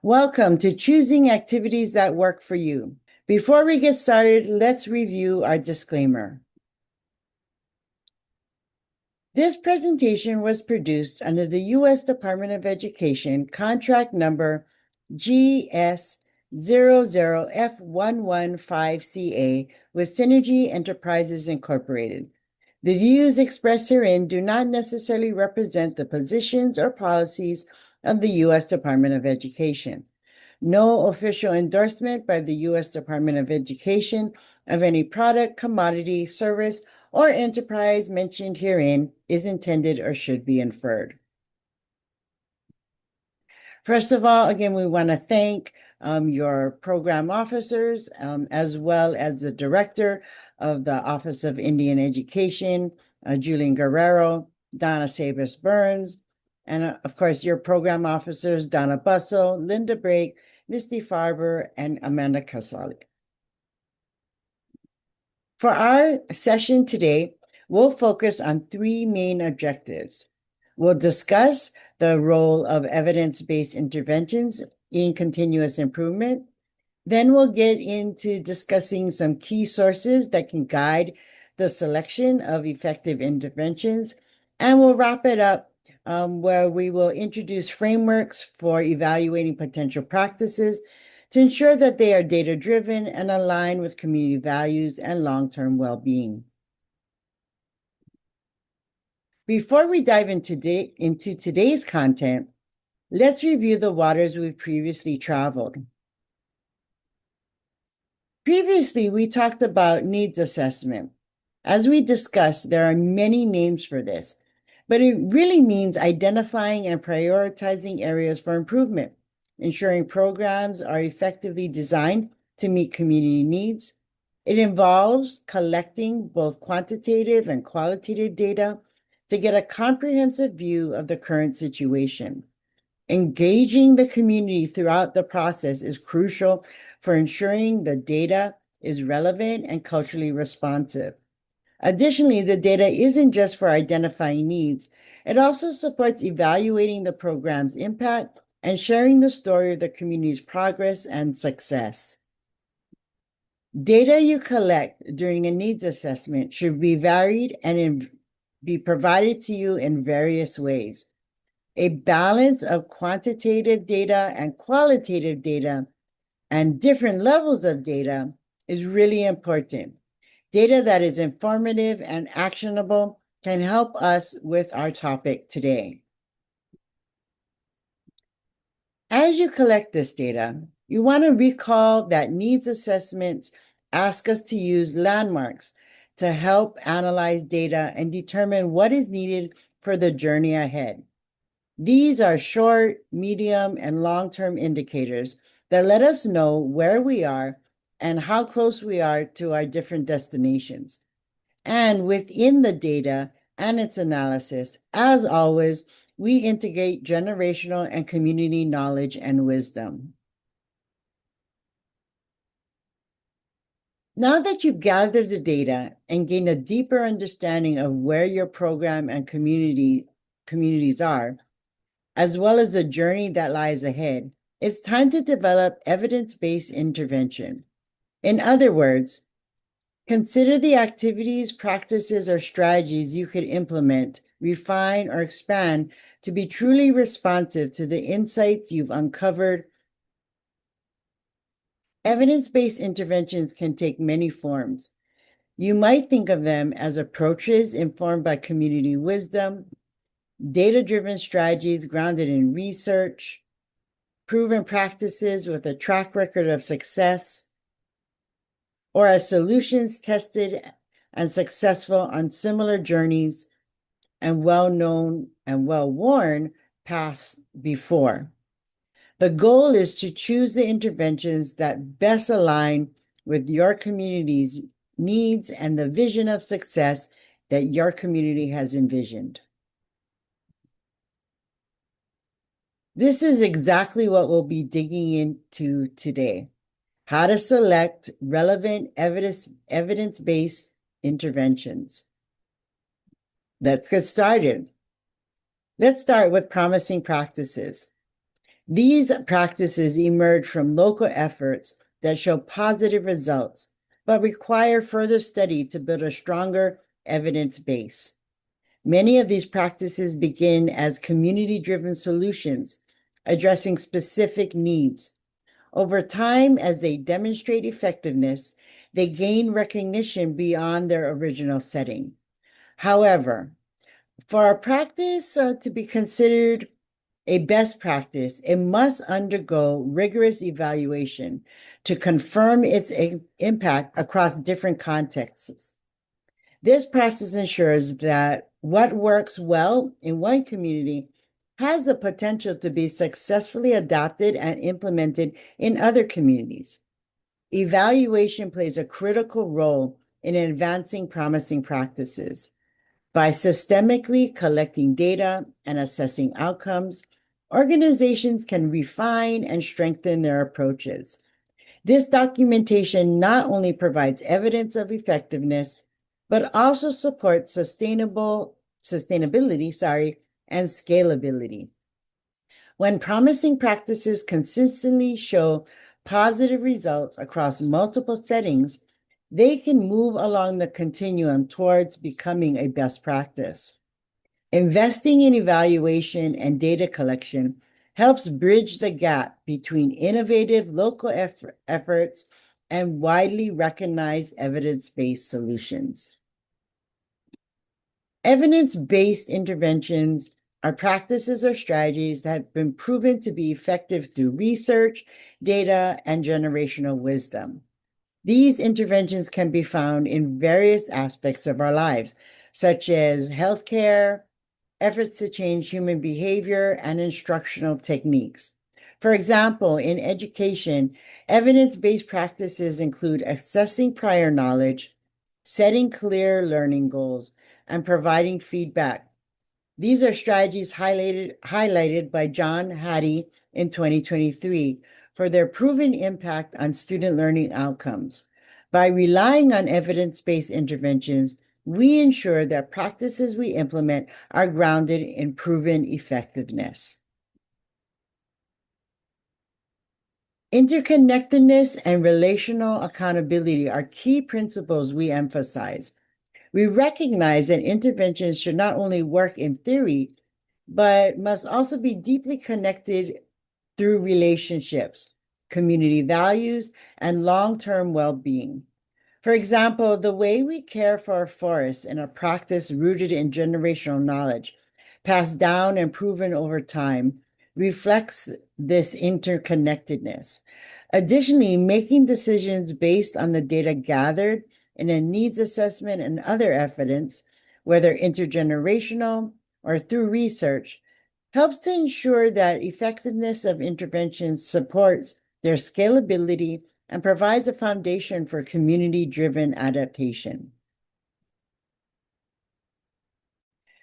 Welcome to Choosing Activities That Work for You. Before we get started, let's review our disclaimer. This presentation was produced under the U.S. Department of Education contract number GS00F115CA with Synergy Enterprises Incorporated. The views expressed herein do not necessarily represent the positions or policies of the U.S. Department of Education. No official endorsement by the U.S. Department of Education of any product, commodity, service, or enterprise mentioned herein is intended or should be inferred. First of all, again, we want to thank your program officers, as well as the director of the Office of Indian Education, Julian Guerrero, Donna Sabas Burns, and of course, your program officers, Donna Bussell, Linda Brake, Misty Farber, and Amanda Casali. For our session today, we'll focus on three main objectives. We'll discuss the role of evidence-based interventions in continuous improvement. Then we'll get into discussing some key sources that can guide the selection of effective interventions. And we'll wrap it up where we will introduce frameworks for evaluating potential practices to ensure that they are data-driven and align with community values and long-term well-being. Before we dive into today's content, let's review the waters we've previously traveled. Previously, we talked about needs assessment. As we discussed, there are many names for this, but it really means identifying and prioritizing areas for improvement, ensuring programs are effectively designed to meet community needs. It involves collecting both quantitative and qualitative data to get a comprehensive view of the current situation. Engaging the community throughout the process is crucial for ensuring the data is relevant and culturally responsive. Additionally, the data isn't just for identifying needs, it also supports evaluating the program's impact and sharing the story of the community's progress and success. Data you collect during a needs assessment should be varied and be provided to you in various ways. A balance of quantitative data and qualitative data and different levels of data is really important. Data that is informative and actionable can help us with our topic today. As you collect this data, you want to recall that needs assessments ask us to use landmarks to help analyze data and determine what is needed for the journey ahead. These are short, medium, and long-term indicators that let us know where we are and how close we are to our different destinations. And within the data and its analysis, as always, we integrate generational and community knowledge and wisdom. Now that you've gathered the data and gained a deeper understanding of where your program and communities are, as well as the journey that lies ahead, it's time to develop evidence-based intervention. In other words, consider the activities, practices, or strategies you could implement, refine, or expand to be truly responsive to the insights you've uncovered. Evidence-based interventions can take many forms. You might think of them as approaches informed by community wisdom, data-driven strategies grounded in research, proven practices with a track record of success, or as solutions tested and successful on similar journeys and well-known and well-worn paths before. The goal is to choose the interventions that best align with your community's needs and the vision of success that your community has envisioned. This is exactly what we'll be digging into today: how to select relevant evidence-based interventions. Let's get started. Let's start with promising practices. These practices emerge from local efforts that show positive results, but require further study to build a stronger evidence base. Many of these practices begin as community-driven solutions, addressing specific needs. Over time, as they demonstrate effectiveness, they gain recognition beyond their original setting. However, for a practice to be considered a best practice, it must undergo rigorous evaluation to confirm its impact across different contexts. This process ensures that what works well in one community has the potential to be successfully adopted and implemented in other communities. Evaluation plays a critical role in advancing promising practices. By systemically collecting data and assessing outcomes, organizations can refine and strengthen their approaches. This documentation not only provides evidence of effectiveness, but also supports sustainability, and scalability. When promising practices consistently show positive results across multiple settings, they can move along the continuum towards becoming a best practice. Investing in evaluation and data collection helps bridge the gap between innovative local efforts and widely recognized evidence-based solutions. Evidence-based interventions are practices or strategies that have been proven to be effective through research, data, and generational wisdom. These interventions can be found in various aspects of our lives, such as healthcare, efforts to change human behavior, and instructional techniques. For example, in education, evidence-based practices include assessing prior knowledge, setting clear learning goals, and providing feedback. These are strategies highlighted by John Hattie in 2023 for their proven impact on student learning outcomes. By relying on evidence-based interventions, we ensure that practices we implement are grounded in proven effectiveness. Interconnectedness and relational accountability are key principles we emphasize. We recognize that interventions should not only work in theory, but must also be deeply connected through relationships, community values, and long-term well-being. For example, the way we care for our forests in a practice rooted in generational knowledge, passed down and proven over time, reflects this interconnectedness. Additionally, making decisions based on the data gathered in a needs assessment and other evidence, whether intergenerational or through research, helps to ensure that effectiveness of interventions supports their scalability and provides a foundation for community-driven adaptation.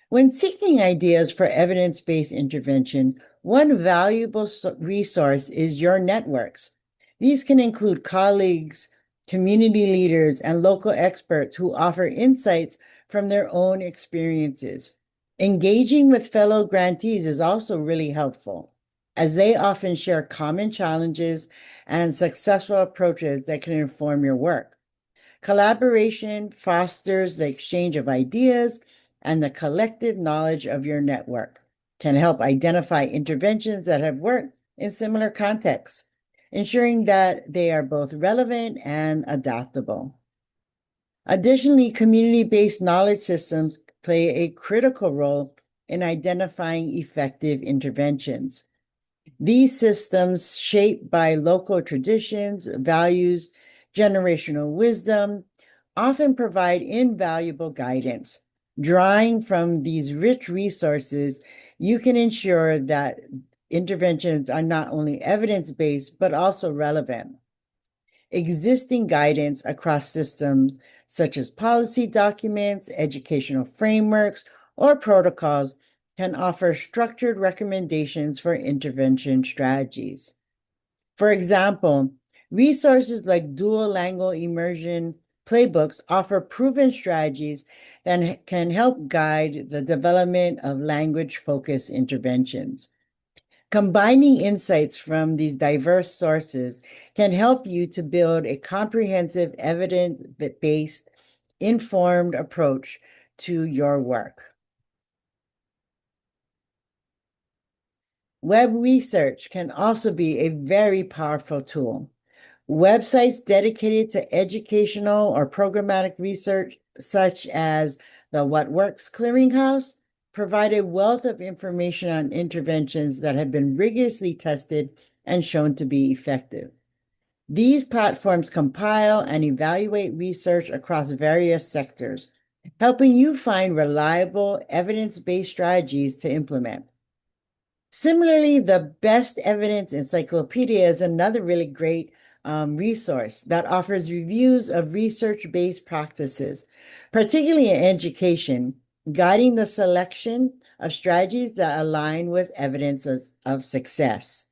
When seeking ideas for evidence-based intervention, one valuable resource is your networks. These can include colleagues, community leaders, and local experts who offer insights from their own experiences. Engaging with fellow grantees is also really helpful, as they often share common challenges and successful approaches that can inform your work. Collaboration fosters the exchange of ideas and the collective knowledge of your network, can help identify interventions that have worked in similar contexts, ensuring that they are both relevant and adaptable. Additionally, community-based knowledge systems play a critical role in identifying effective interventions. These systems, shaped by local traditions, values, generational wisdom, often provide invaluable guidance. Drawing from these rich resources, you can ensure that interventions are not only evidence-based, but also relevant. Existing guidance across systems, such as policy documents, educational frameworks, or protocols, can offer structured recommendations for intervention strategies. For example, resources like dual-language immersion playbooks offer proven strategies that can help guide the development of language-focused interventions. Combining insights from these diverse sources can help you to build a comprehensive, evidence-based, informed approach to your work. Web research can also be a very powerful tool. Websites dedicated to educational or programmatic research, such as the What Works Clearinghouse, provide a wealth of information on interventions that have been rigorously tested and shown to be effective. These platforms compile and evaluate research across various sectors, helping you find reliable, evidence-based strategies to implement. Similarly, the Best Evidence Encyclopedia is another really great resource that offers reviews of research-based practices, particularly in education, guiding the selection of strategies that align with evidence of success.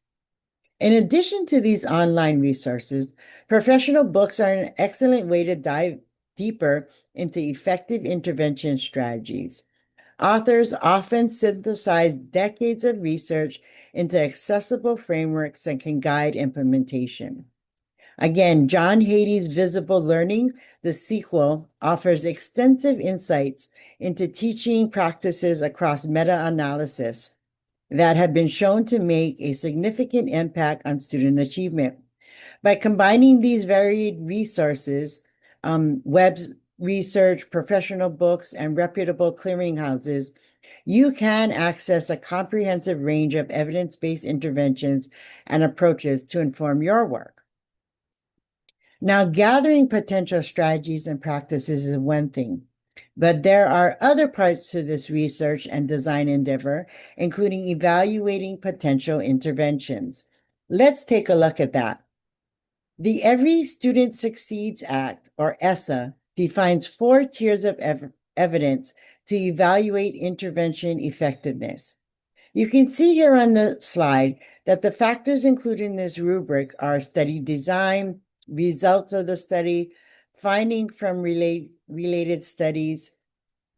In addition to these online resources, professional books are an excellent way to dive deeper into effective intervention strategies. Authors often synthesize decades of research into accessible frameworks that can guide implementation. Again, John Hattie's Visible Learning, the sequel, offers extensive insights into teaching practices across meta-analysis that have been shown to make a significant impact on student achievement. By combining these varied resources, web research, professional books, and reputable clearinghouses, you can access a comprehensive range of evidence-based interventions and approaches to inform your work. Now, gathering potential strategies and practices is one thing, but there are other parts to this research and design endeavor, including evaluating potential interventions. Let's take a look at that. The Every Student Succeeds Act, or ESSA, defines 4 tiers of evidence to evaluate intervention effectiveness. You can see here on the slide that the factors included in this rubric are study design, results of the study, finding from related studies,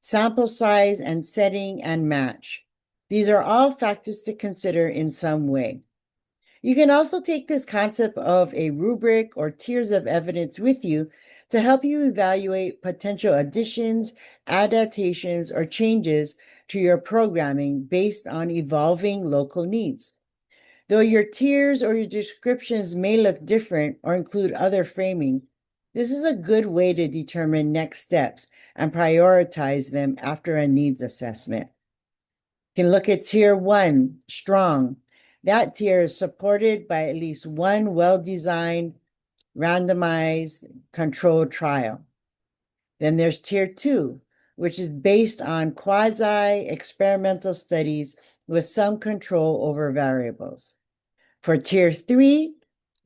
sample size and setting, and match. These are all factors to consider in some way. You can also take this concept of a rubric or tiers of evidence with you to help you evaluate potential additions, adaptations, or changes to your programming based on evolving local needs. Though your tiers or your descriptions may look different or include other framing, this is a good way to determine next steps and prioritize them after a needs assessment. You can look at Tier 1, Strong. That tier is supported by at least one well-designed, randomized, controlled trial. Then there's Tier 2, which is based on quasi-experimental studies with some control over variables. For Tier 3,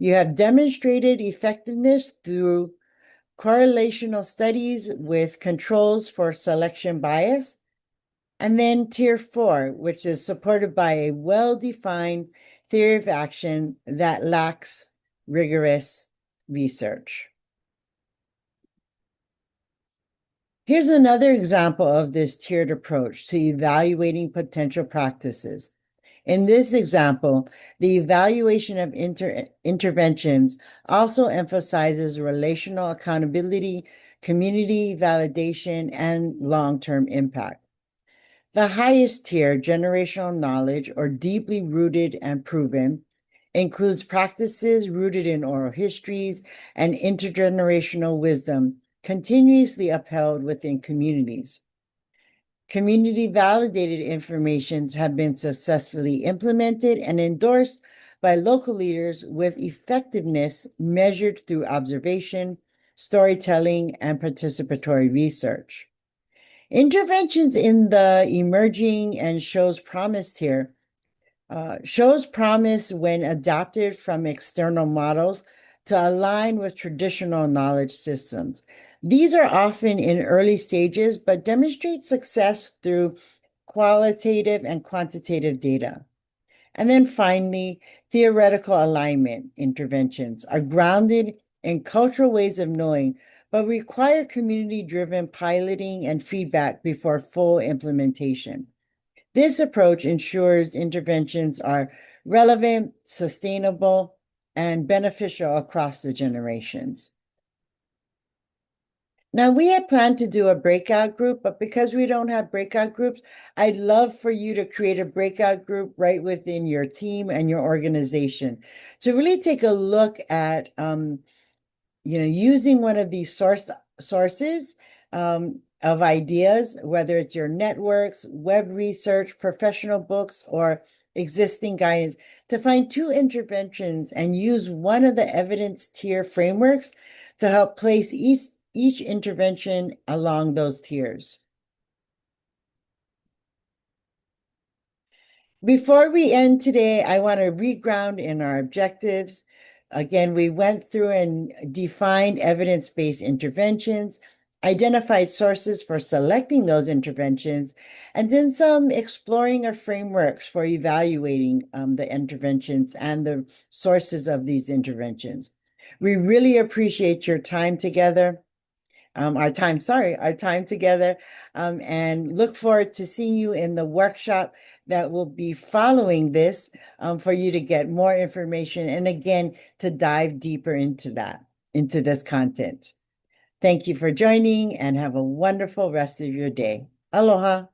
you have demonstrated effectiveness through correlational studies with controls for selection bias. And then Tier 4, which is supported by a well-defined theory of action that lacks rigorous research. Here's another example of this tiered approach to evaluating potential practices. In this example, the evaluation of interventions also emphasizes relational accountability, community validation, and long-term impact. The highest tier, generational knowledge, or deeply rooted and proven, includes practices rooted in oral histories and intergenerational wisdom continuously upheld within communities. Community validated informations have been successfully implemented and endorsed by local leaders with effectiveness measured through observation, storytelling, and participatory research. Interventions in the emerging and shows promise tier shows promise when adapted from external models to align with traditional knowledge systems. These are often in early stages, but demonstrate success through qualitative and quantitative data. And then finally, theoretical alignment interventions are grounded in cultural ways of knowing, but require community-driven piloting and feedback before full implementation. This approach ensures interventions are relevant, sustainable, and beneficial across the generations. Now, we had planned to do a breakout group, but because we don't have breakout groups, I'd love for you to create a breakout group right within your team and your organization to really take a look at, using one of these sources of ideas, whether it's your networks, web research, professional books, or existing guidance, to find two interventions and use one of the evidence tier frameworks to help place each intervention along those tiers. Before we end today, I want to reground in our objectives. Again, we went through and defined evidence-based interventions, identified sources for selecting those interventions, and then some exploring of frameworks for evaluating the interventions and the sources of these interventions. We really appreciate your time together. Our time together, and look forward to seeing you in the workshop that will be following this, for you to get more information and again, to dive deeper into this content. Thank you for joining and have a wonderful rest of your day. Aloha.